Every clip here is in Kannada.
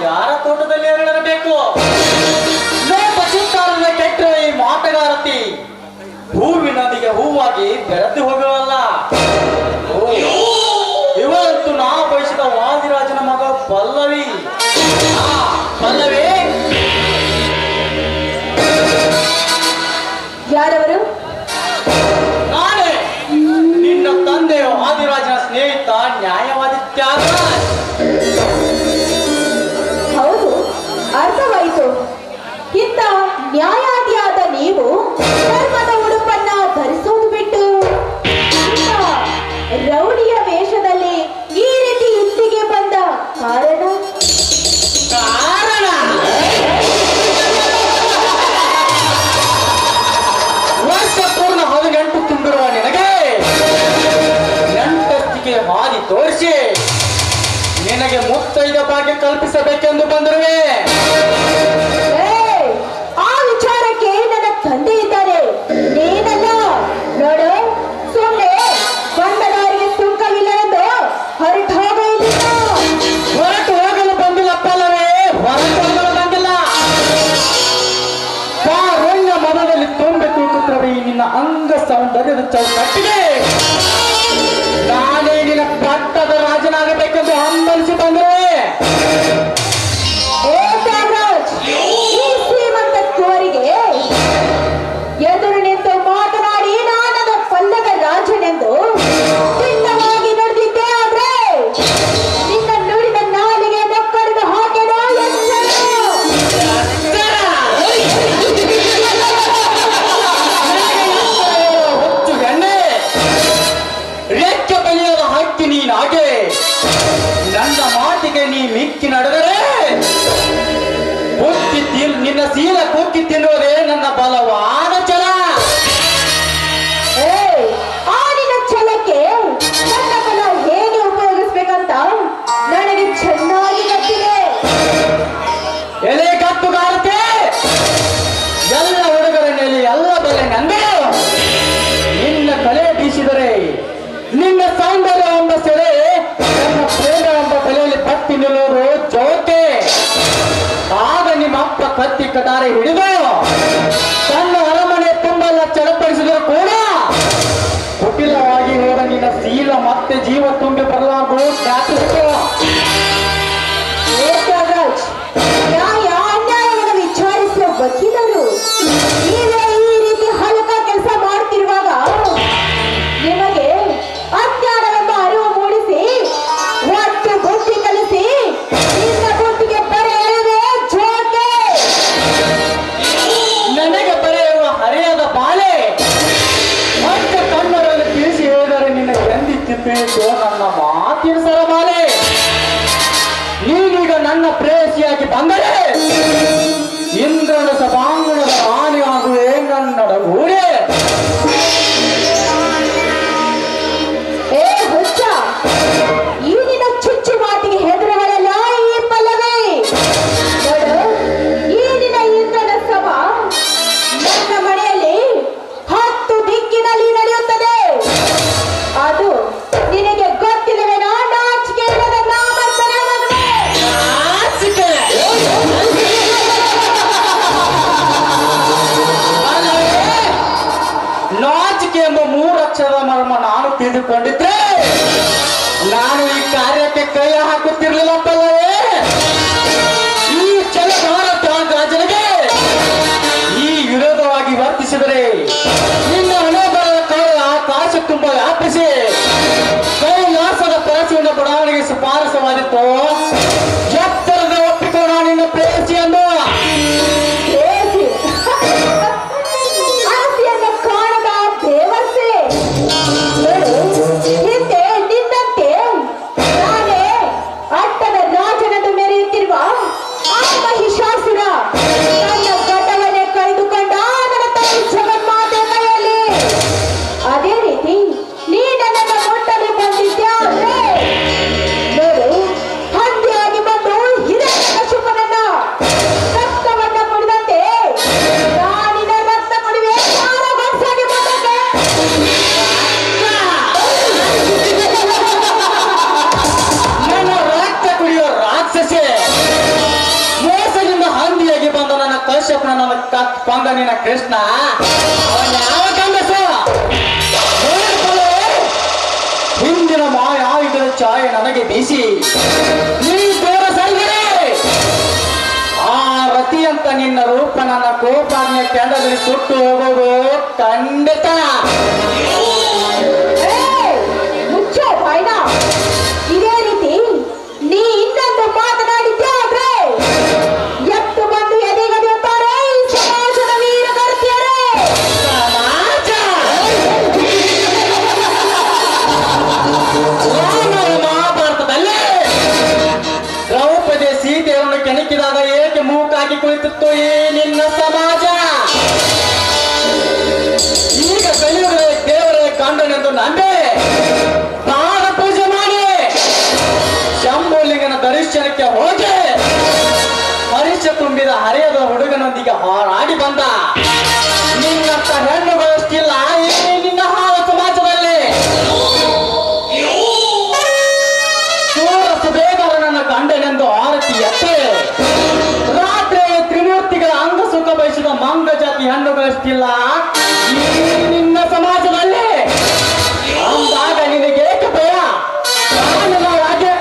ಯಾರ ತೋಟದಲ್ಲಿ ಅರಳಬೇಕು? ಚಿತ್ತಾರದ ಕೆಟ್ಟ ಈ ಮಾಟಗಾರತಿ ಹೂವಿನೊಂದಿಗೆ ಹೂವಾಗಿ ಬೆರೆತು ಹೋಗುವಲ್ಲ. ಇವತ್ತು ನಾ ಬಯಸಿದ ವಾದಿರಾಜನ ಮಗ ಪಲ್ಲವಿ. ಪಲ್ಲವಿ ಯಾರವರು? ನಾನೇ, ನಿನ್ನ ತಂದೆ ವಾದಿರಾಜನ ಸ್ನೇಹಿತ ನ್ಯಾಯವಾದಿ ತ್ಯಾಗರಾಜ್. ಹೌದು, ಅರ್ಥವಾಯಿತು. ಇಂಥ ನ್ಯಾಯಾಧಿಯಾದ ನೀವು ಧರ್ಮದ ಉಡುಪನ್ನ ಧರಿಸೋದು ಬಿಟ್ಟು ರೌಡಿಯ ವೇಷದಲ್ಲಿ ಈ ರೀತಿ ಇಲ್ಲಿಗೆ ಬಂದ ಕಾರಣ? ವರ್ಷ ಪೂರ್ಣ 18 ತುಂಬಿರುವ ನಿನಗೆ ನಂಟಸ್ತಿಗೆ ಹಾದಿ ತೋರಿಸಿ ನಿನಗೆ ಮುತ್ತೈದ ಭಾಗ್ಯ ಕಲ್ಪಿಸಬೇಕೆಂದು ಬಂದಿರುವೆ. ಆ ವಿಚಾರಕ್ಕೆ ನನ್ನ ತಂದೆ ಇದ್ದಾರೆ, ನೀನಲ್ಲ. ನೋಡು, ಸುಮ್ಮನೆ ಬಂಡದಾರಿಗೆ ಸುಂಕವಿಲ್ಲವೆಂದು ಹೊರಟು ಹೋಗುವುದಿಲ್ಲ. ಹೊರಟು ಹೋಗಲು ಬಂದಿಲ್ಲಪ್ಪಲ್ಲವೇ? ಹೊರಟು ಹೋಗಲು ಬಂದಿಲ್ಲ. ಕಾರುಣ್ಯ ಮನದಲ್ಲಿ ತುಂಬಿ ತೂಕುತ್ತಿರುವ ಈ ನಿನ್ನ ಅಂಗ ಸೌಂದರ್ಯದ ಚೌಕಟ್ಟಿಗೆ ನಾನೇ ನಿನ್ನ ಪಟ್ಟದ ರಾಜನಾಗಬೇಕೆಂದು ಹಂಬಲಿಸಿ ಬಂದಿರುವೆ. ಎದುರು ನಿಂತು ಮಾತನಾಡಿ ನಾನದ ಪಲ್ಲದ ರಾಜನೆಂದು ಚಿನ್ನವಾಗಿ ನಡೆದಿದ್ದೆ. ಆದ್ರೆ ನಿನ್ನ ನುಡಿದ ನಾಲಿಗೆ ನಕ್ಕಡಿದ ಹಾಗೆನೋ ಹುಚ್ಚು ಎಣ್ಣೆ ರೆಕ್ಕೆ ಬೆಳೆಯದ ಹಕ್ಕಿ ನೀನಾಗೆ ನನ್ನ ಮಾತಿಗೆ ನೀ ಮಿಕ್ಕಿ ನಡೆದರೆ ನಿನ್ನ ಸೀಲ ಕುಕ್ಕಿ ತಿನ್ನುವುದೇ ನನ್ನ ಬಲವಾದ ಛಲ. ಆ ನಿನ್ನ ಛಲಕ್ಕೆ ನನ್ನ ಬಲ ಹೇಗೆ ಉಪಯೋಗಿಸ್ಬೇಕಂತ ನನಗೆ ಚೆನ್ನಾಗಿ ಗೊತ್ತಿದೆ. ಎಲೆ ಕತ್ತುಗಾರತೆ, ಎಲ್ಲ ಹುಡುಗರ ಮೇಲೆ ಎಲ್ಲ ಬಲೆ ನಂದು. ನಿನ್ನ ಕಲೆ ಬೀಸಿದರೆ ನಿನ್ನ ಸೌಂದರ್ಯ ಎಂಬ ಸೆರೆ ನನ್ನ ಪ್ರೇಮ ಎಂಬ ಬಲೆಯಲ್ಲಿ ಪಟ್ಟಿ ನಿಲ್ಲುವುದು ಜೋಕೆ. ಆಗ ನಿಮ್ಮಪ್ಪ ಕತ್ತಿ ಕಟಾರೆ ಹಿಡಿದು ತನ್ನ ಅರಮನೆ ತುಂಬೆಲ್ಲ ಚಡಪಡಿಸಿದರೂ ಕೂಡ ಕುಟಿಲವಾಗಿ ಹೋದ ನಿನ್ನ ಶೀಲ ಮತ್ತೆ ಜೀವ ತುಂಬಿ ಬರಲಾರ್ದು ಖ್ಯಾತಿಸಿತು. ನ್ಯಾಯ ಅನ್ಯಾಯವನ್ನು ವಿಚಾರಿಸುವ ವಕೀಲರು ನೀವೇ ಈ ರೀತಿ ಹಲಕ ಕೆಲಸ ಮಾಡುತ್ತಿರುವಾಗ ನಿಮಗೆ ಅಜ್ಞಾನವೆಂಬ ಅರಿವು ಮೂಡಿಸಿ ಒಟ್ಟು ಬುದ್ಧಿ ಕಲಿಸಿ ನಿನ್ನ ಬುದ್ಧಿಗೆ ಬರೆಯುವುದೇ ಜೋಕೆ. ನನಗೆ ಬರೆಯುವ ಹರಿಯದ ಬಾಳೆ ಮತ್ತೆ ಕಣ್ಣರಲ್ಲಿ ತಿಳಿಸಿ ಹೇಳಿದರೆ ನಿನ್ನ ಎಂದಿತ್ತಿತ್ತು ನನ್ನ ಮಾತಿನ ಸರಮಾಲೆ. ನೀನೀಗ ನನ್ನ ಪ್ರೇಯಸಿಯಾಗಿ ಬಂದರೆ ಇಂದ್ರನ ಸಭಾಂಗಣದ ರಾಣಿ ಆಗುವೆ ನನ್ನಡ ಊರೇ. ಹುಚ್ಚ, ಈ ನಿನ್ನ ಚುಚ್ಚು ಮಾತಿಗೆ ಹೆದರುಗಳಲ್ಲ ಈ ಪಲ್ಲವಿ. ನೋಡು, ಈ ಶಿಫಾರಸವಾದಿತ್ತು. ಎತ್ತರದ ಒಪ್ಪಿಕೋಣ ನಿನ್ನ ಪ್ರೇಯಸಿ ಎಂದು. ಪ್ರೇಯಸಿ? ಆಸೆಯನ್ನು ಕಾಣದ ದೇವತೆ. ನೋಡು, ಹಿಂದೆ ನಿನ್ನಂತೆ ನಾನೇ ಅಟ್ಟದ ರಾಜನನ್ನು ಮೆರೆಯುತ್ತಿರುವ ಆ ಮಹಿಷಾಸುರ ನನ್ನ ಗಡ್ಡವನ್ನೇ ಕಳೆದುಕೊಂಡ ನನ್ನ ತಾಯಿ ಜಗನ್ಮಾತೆ ಕೈಯಲ್ಲಿ. ಅದೇ ರೀತಿ ನೀ ನನ್ನನ್ನು ಮುಟ್ಟಲು ಬಂದಿದ್ದೆ. ಆದ್ರೆ ನೋಡು, ಹಂದಿಯಾಗಿ ಬಂದು ಹಿರಣ್ಯಕಶಿಪನನ್ನ ರಕ್ತವನ್ನ ಕುಡಿದಂತೆ ನಾನಿನ ರಕ್ತ ಕುಡಿವೆ ಸಾರಗೊಡ್ಸಾಗಿ ಬಂದಕ್ಕೆ. ನನ್ನ ರಕ್ತ ಕುಡಿಯೋ ರಾಕ್ಷಸೆ, ಮೋಸದಿಂದ ಹಂದಿಯಾಗಿ ಬಂದ ನನ್ನ ಕಶ್ಯಪನ ಕೊಂದ ನಿನ್ನ ಕೃಷ್ಣ ಅವನ ಯಾವ ಗಂಡಸ? ಹಿಂದಿನ ಮಾಯಾಯುಧದ ಛಾಯೆ ನನಗೆ ಬೀಸಿ ನೀ ದೂರ ಸರಿದರೆ ಆ ರತಿ ಅಂತ ನಿನ್ನ ರೂಪ ನನ್ನ ಕೋಪಾಗ್ನಿಯ ಕೆಂಡದಲ್ಲಿ ಸುಟ್ಟು ಹೋಗೋದು ಖಂಡಿತ. ಮುಚ್ಚೋ ಬಾಯ್ನ. ಇದೇ ರೀತಿ ನೀ ಇನ್ನೊಂದು ಮಾತನಾಡಿದ್ದೆ ಆದ್ರೆ ಎತ್ತು ಬಂದು ಎದೆಗದಿಯುತ್ತಾರೆ ಈ ಸಮಾಜದ ವೀರಗರ್ತಿಯರೇ. ಸಮಾಜ ರಾಮನ ಮಹಾಭಾರತದಲ್ಲಿ ದ್ರೌಪದಿ ಸೀತೆಯನ್ನು ಕೆಣಕಿದಾಗ ಏಕೆ ಮೂಕಾಗಿ ಕುಳಿತಿತ್ತು ಈ ನಿನ್ನ ಸಮಾಜ? ಈಗ ಕಲಿಯುಗದ ದೇವರ ಕಂಡನೆಂದು ನಂಬೆ ಪಾದ ಪೂಜೆ ಮಾಡಿ ಶಂಭುಲಿಂಗನ ದರ್ಶನಕ್ಕೆ ಹೋಗಿ ಹರಿಷ ತುಂಬಿದ ಹರಿಯದ ಹುಡುಗನೊಂದಿಗೆ ಹಾರಾಡಿ ಬಂದ ನಿನ್ನಂತ ಹೆಣ್ಣುಗಳಷ್ಟಿಲ್ಲ ಈ ನಿನ್ನ ಹಾವ ಸಮಾಜದಲ್ಲಿ. ಸೂರ ಸುಬೇಗರನನ್ನು ಕಂಡನೆಂದು ಆರತಿ ಎತ್ತೆ ರಾತ್ರಿ ತ್ರಿಮೂರ್ತಿಗಳ ಅಂಗ ಸುಖ ಬಯಸಿದ ಮಂಗ ಜಾತಿ ಹೆಣ್ಣುಗಳಷ್ಟಿಲ್ಲ ಈ ನಿನ್ನ ಸಮಾಜದಲ್ಲಿ. ಅಂದಾಗ ನಿನಗೆ ಏಕೆ ಭಯ? ಕಾನೂನು ಹಾಗೆ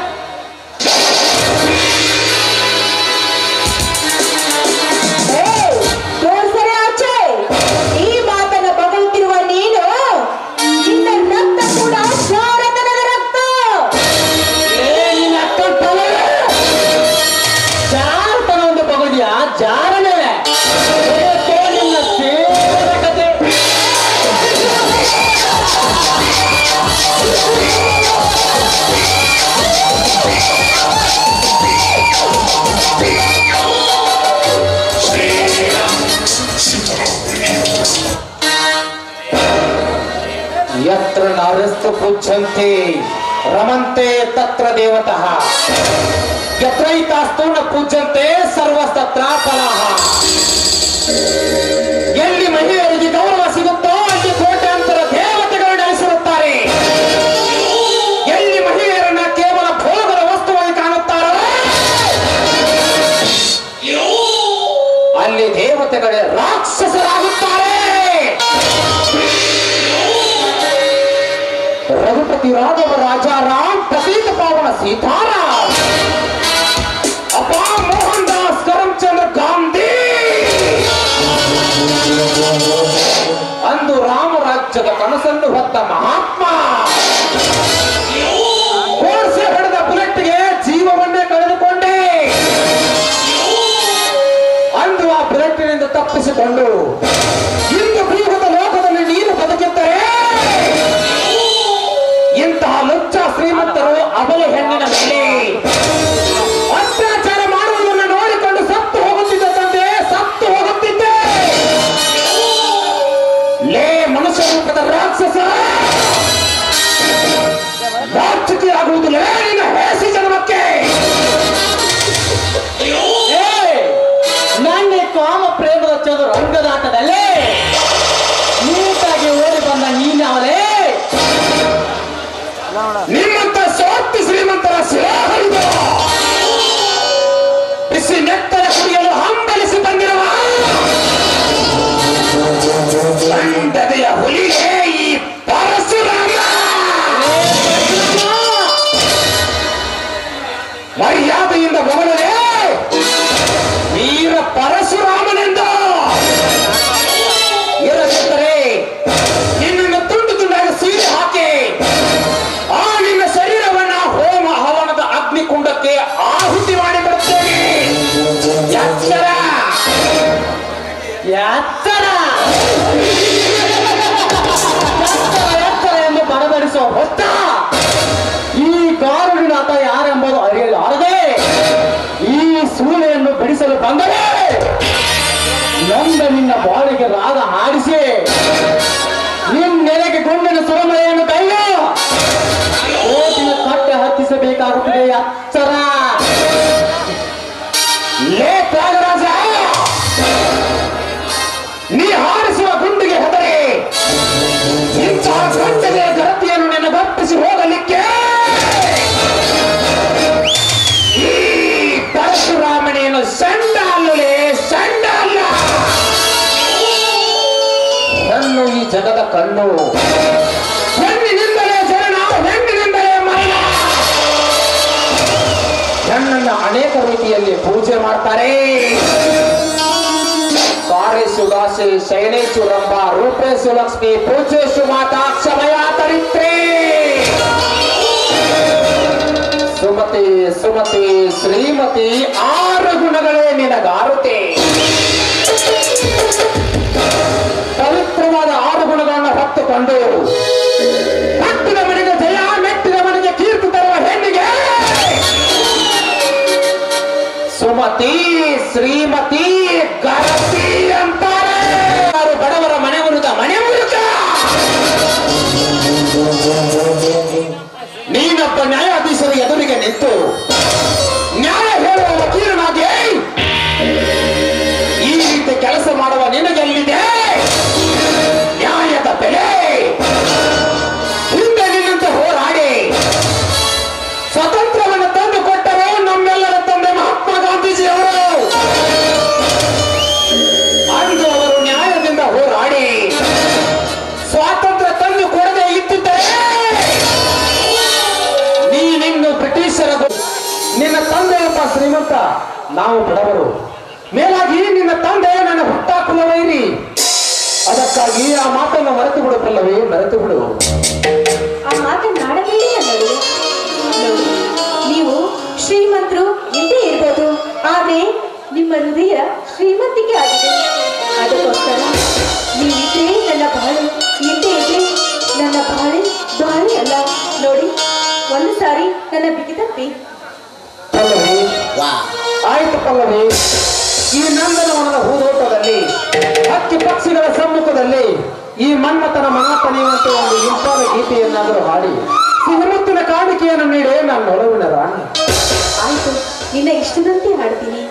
ತೋರ್ಸರೆ ಆಚೆ. ಈ ಮಾತನ್ನ ಬಗಲುತ್ತಿರುವ ನೀನು ನಿನ್ನ ರಕ್ತ ಕೂಡ ಶಾರದನದ ರಕ್ತ. ಜಾರತನ ಒಂದು ಪಗುದಿಯ ಜಾರನೆ ನಿನ್ನ ಸೇವದ ಕತೆ. ಯತ್ರ ನಾರಸ್ತು ಪೂಜ್ಯಂತೆ ರಮಂತೆ ತತ್ರ ದೇವತಃ ಯತ್ರೈತಾಸ್ತು ನ ಪೂಜ್ಯಂತೆ ಸರ್ವಸ್ತತ್ರ ಫಲಃ. ಎಲ್ಲಿ ಮಹಿಳೆಯರಿಗೆ ಗೌರವ ಸಿಗುತ್ತೋ ಅಲ್ಲಿ ಕೋಟ್ಯಾಂತರ ದೇವತೆಗಳು ನೆಲೆಸಿರುತ್ತಾರೆ. ಎಲ್ಲಿ ಮಹಿಳೆಯರನ್ನ ಕೇವಲ ಭೋಗದ ವಸ್ತುವಾಗಿ ಕಾಣುತ್ತಾರೋ ಅಲ್ಲಿ ದೇವತೆಗಳೇ ರಾಕ್ಷಸರಾಗುತ್ತಾರೆ. ರಘುಪತಿ ರಾಘವ ರಾಜ ರಾಮ್ ಪ್ರತೀಕ ಪಾವನ ಸೀತಾರಾಮ್ ಅಪಾ ಮೋಹನ್ ದಾಸ್ ಕರಮ್ಚಂದ್ರ ಗಾಂಧಿ ಅಂದು ರಾಮರಾಜ್ಯದ ಕನಸನ್ನು ಹೊತ್ತ ಮಹಾತ್ಮ ಕೋರ್ಸೆ ಹೊಡೆದ ಬುಲೆಟ್ಗೆ ಜೀವವನ್ನೇ ಕಳೆದುಕೊಂಡೆ. ಅಂದು ಆ ಬುಲೆಟ್ಟಿನಿಂದ ತಪ್ಪಿಸಿಕೊಂಡು ಇಂದು ಬೀಗದ ಲೋಕದಲ್ಲಿ ನೀನು ಬದುಕಿದ್ದರೆ ಇಂತಹ ಲುಚ್ಚ ಶ್ರೀಮಂತರು ಅಬಲ ಹೆಣ್ಣಿನ ಮೇಲೆ ಅತ್ಯಾಚಾರ ಮಾಡುವುದನ್ನು ನೋಡಿಕೊಂಡು ಸತ್ತು ಹೋಗುತ್ತಿದ್ದ ತಂದೆ, ಸತ್ತು ಹೋಗುತ್ತಿದ್ದೆ. ಲೇ ಮನುಷ್ಯ ರೂಪದ ರಾಕ್ಷಸ, ರಾಕ್ಷಸಿ ಆಗುವುದಿಲ್ಲ ನಿನ್ನ ಹೇಸಿ ಜನ್ಮಕ್ಕೆ. ನನ್ನ ಕಾಮ ಪ್ರೇಮದ ಚದುರಂಗದಾಟದಲ್ಲಿ ನೀಟಾಗಿ ಓಡಿ ಬಂದ ನೀನಾವಲೇ ನಿಮ್ಮಂತ ಸ್ವಾರ್ಥಿ ಶ್ರೀಮಂತರ ಶಿಲಾಹರಿದು ಬಿಸಿ ನೆತ್ತರ ಕುಡಿಯಲು ಹಂಬಲಿಸಿ ಬಂದಿರುವ ಗಂಡದೆಯ ಹುಲಿಗೆ ಈ ಪರಶುರಾಮ ಮರ್ಯಾದೆಯಿಂದ ಹೊಗಳಲೇ ವೀರ ಪರಶುರಾಮನೆಂದು. ಇರದಿದ್ದರೆ ನಿನ್ನನ್ನು ತುಂಡು ತುಂಡಾಗಿ ಸೀರೆ ಹಾಕಿ ಆ ನಿನ್ನ ಶರೀರವನ್ನ ಹೋಮ ಹವನದ ಆಹುತಿ ಮಾಡಿಬಿಡುತ್ತೇನೆ. ಎಚ್ಚರ ಎತ್ತರ ಎತ್ತರ ಎಂದು ಬಡಬಡಿಸುವ ಹೊತ್ತ ಈ ಗಾರುಡಿನಾಥ ಯಾರೆಂಬುದು ಅರಿಯಲಾರದೆ ಈ ಸೂಳೆಯನ್ನು ಬಿಡಿಸಲು ಬಂದರೆ ನೊಂದ ನಿನ್ನ ಬಾಳಿಗೆ ರಾಗ ಹಾಡಿಸಿ ನಿನ್ನೆಲೆಗೆ ಗುಂಡಿನ ಸುರಮಳೆಯನ್ನು ಕೈಲು ಕೋಟಿನ ಕಟ್ಟೆ ಹತ್ತಿಸಬೇಕಾಗುತ್ತದೆ. ಎಚ್ಚರ ಲೇ ತ್ಯಾಗರಾಜ, ನೀ ಹಾರಿಸುವ ಗುಂಡಿಗೆ ಹೆದರಿ ಇಂತಹ ಗಂಟೆಗೆ ಗರತಿಯನ್ನು ನಿನ್ನ ಗಪ್ಪಿಸಿ ಹೋಗಲಿಕ್ಕೆ ಈ ಪರಶುರಾಮಣಿಯನ್ನು ಸಣ್ಣ ಅಲ್ಲಲೇ ಸಣ್ಣ ಅಲ್ಲ. ಹೆಣ್ಣು ಈ ಜಗದ ಕಣ್ಣು, ಹೆಣ್ಣಿನಿಂದಲೇ ಜನನ, ಹೆಣ್ಣಿನಿಂದಲೇ ಮರಣ. ಹೆಣ್ಣನ್ನು ಅನೇಕ ರೀತಿಯಲ್ಲಿ ಪೂಜೆ ಮಾಡ್ತಾರೆ. ಕಾರೇಶು ದಾಸಿ, ಶಯನೇಶು ರಂಭ, ರೂಪೇಶು ಲಕ್ಷ್ಮಿ, ಪೂಜೇಶು ಮಾತಾ, ಕ್ಷಮಯ ತರಿತ್ರಿ. ಸುಮತಿ ಸುಮತಿ ಶ್ರೀಮತಿ 6 ಗುಣಗಳೇ ನಿನಗಾರುತೆ. ಪವಿತ್ರವಾದ 6 ಗುಣಗಳನ್ನು ಹೊತ್ತುಕೊಂಡು ಹುಟ್ಟಿದ ಮನೆಗೆ ಜಯ, ಮೆಟ್ಟಿದ ಮನೆಗೆ ಕೀರ್ತಿ ತರುವ ಹೆಣ್ಣಿಗೆ ಸುಮತಿ ಶ್ರೀಮತಿ ಗರತಿ ಅಂತಾರೆ. ಯಾರು ಬಡವರ ಮನೆ ಮುರುಗ ಮನೆ ಮೂಲಕ ನೀನೊಬ್ಬ ನ್ಯಾಯಾಧೀಶರ ಎದುರಿಗೆ ನಿಂತು ನ್ಯಾಯ ಹೇಳುವ ವಕೀಲನಾಗಿ ಈ ರೀತಿ ಕೆಲಸ ಮಾಡುವ ನಿನಗೆಲ್ಲಿದೆ ನ್ಯಾಯದ ಬೆಲೆ? ಹಿಂದೆ ನಿನ್ನಂತೆ ಹೋರಾಡಿ ಸ್ವತಂತ್ರವನ್ನು ತಂದು ಕೊಟ್ಟರು ನಮ್ಮೆಲ್ಲರ ತಂದೆ ಮಹಾತ್ಮ ಗಾಂಧೀಜಿಯವರು. ಅಂದು ಅವರು ನ್ಯಾಯದಿಂದ ಹೋರಾಡಿ ಸ್ವಾತಂತ್ರ್ಯ ತಂದು ಕೊಡದೆ ಇದ್ದಿದ್ದರೆ ನೀನಿನ್ನು ಬ್ರಿಟಿಷರ ನಿನ್ನ ತಂದೆಯಪ್ಪ ಶ್ರೀಮಂತ, ನಾವು ಬಡವರು. ಮೇಲಾಗಿ ನಿನ್ನ ತಂದೆ ನನ್ನ ಹುಟ್ಟ ಕುಲವೈರಿ. ಅದಕ್ಕಾಗಿ ಆ ಮಾತನ್ನು ಮರೆತು ಬಿಡು ಪಲ್ಲವಿ, ಮರೆತು ಬಿಡು. ಆ ಮಾತನ್ನಾಡಬೇಡಿ ಅನ್ನೋದು. ನೋಡಿ, ನೀವು ಶ್ರೀಮಂತರು ಇದ್ದೇ ಇರ್ಬೋದು, ಆದ್ರೆ ನಿಮ್ಮ ಹೃದಯ ಶ್ರೀಮಂತಿಕೆ ಆಗಿದೆ. ಅದಕ್ಕೋಸ್ಕರ ನೀವಿದ್ರೆ ನನ್ನ ಬಾಳು, ಇದ್ದೇ ಇದ್ರೆ ನನ್ನ ಬಾಳೆ ಅಲ್ಲ. ನೋಡಿ, ಒಂದು ಸಾರಿ ನನ್ನ ಬಿಗಿದಪ್ಪಿ. ಪಲ್ಲವಿ, ಆಯ್ತು ಪಲ್ಲವಿ. ಈ ನಂದನವನದ ಹೂದೋಟದಲ್ಲಿ ಹಕ್ಕಿ ಪಕ್ಷಿಗಳ ಸಮ್ಮುಖದಲ್ಲಿ ಈ ಮನ್ಮಥನ ಮನಪನೆಯುವಂತೆ ಒಂದು ಇಂಪಾದ ಗೀತೆಯನ್ನಾದರೂ ಹಾಡಿ ಸಿಹಿಮುತ್ತಿನ ಕಾಣಿಕೆಯನ್ನು ನೀಡಿ ನನ್ನ ಒಲವಿನ ರಾಣಿ. ಆಯ್ತು, ನಿನ್ನ ಇಷ್ಟದಂತೆ ಹಾಡ್ತೀನಿ.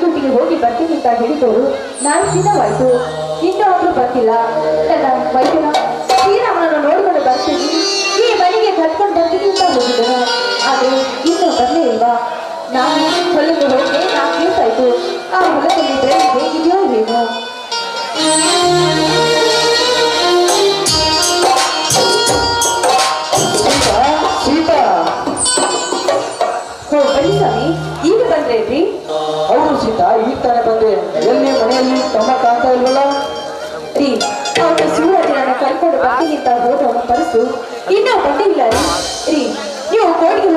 ಡ್ಯೂಟಿಗೆ ಹೋಗಿ ಬರ್ತೀನಿ ಅಂತ ಹೇಳಿದವರು 4 ದಿನವಾಯ್ತು, ಇನ್ನೂ ಒಬ್ರು ಬಂದಿಲ್ಲ. ನನ್ನ ವೈದ್ಯನ ಶ್ರೀರಾಮನನ್ನು ನೋಡಿಕೊಂಡು ಬರ್ತೀನಿ, ಈ ಮನೆಗೆ ಕರ್ಕೊಂಡು ಬರ್ತೀನಿ ಅಂತ ಹೋಗಿದ್ದನು. ಆದರೆ ಇನ್ನೂ ಬರಲೇ ಇಲ್ವಾ? ನಾನು ಹೊಲಕ್ಕೆ ಹೋಗಿ 4 ದಿವಸ ಆಯ್ತು. ಆ ಹೊಲದಲ್ಲಿ ಬೆಳೆ ಹೇಗಿದೆಯೋ ಏನೋ. ಸೀತಾ, ಹೋ ಬನ್ನಿ ಸ್ವಾಮಿ, ಈಗ ಬಂದ್ರೇನ್ರಿ? ಹೌದು ಸೀತಾ, ಈಗ ತಾನೇ ಬಂದೆ. ಎಲ್ಲಿ ಮನೆಯಲ್ಲಿ ತಮ್ಮ ಕಾಣ್ತಾ ಇಲ್ವಲ್ಲ? ರೀ, ಅವನು ಶಿವರಾಜನನ್ನ ಕರ್ಕೊಂಡು ಬರ್ತೀನಿ ಅಂತ ಹೋದವನ ಪರಸು ಇನ್ನೂ ಬಂದಿಲ್ಲ ರೀ. ನೀವು ಕೋರ್ಟ್ಗೆ ಹೋಗಿ